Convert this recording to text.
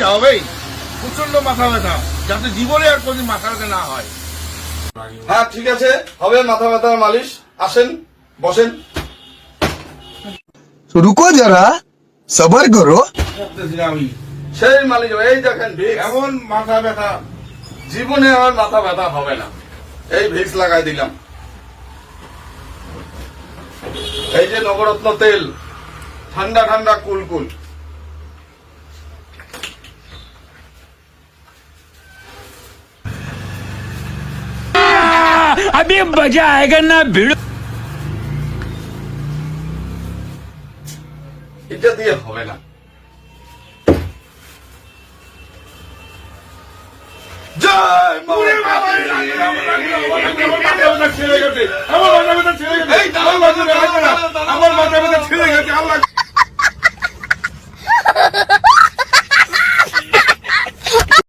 ব্যথা হবেই, প্রচন্ড মাথা ব্যথা, যাতে জীবনে আর কোনদিন মাথা ব্যথা না হয়। হ্যাঁ ঠিক আছে, হবে মাথা ব্যথার মালিশ। আসেন, বসেন। रुको जरा सबर करो। ভাবতেছি না আমি, সেই মালিশ, এই দেখেন ভিক্স। এমন মাথা ব্যথা জীবনে আমার মাথা ব্যথা হবে না। এই ভিক্স লাগাই দিলাম। এই যে নবরত্ন তেল, ঠান্ডা ঠান্ডা কুলকুল। अभी मजा आएगा ना भिड़ो। এটা দিয়ে হবে না। জয় মা ওরে বাবা, আমার মাথা ব্যথা ছেড়ে গেছে, এই দাঁড়াও, আমার মাথা ব্যথা ছেড়ে গেছে, আল্লাহ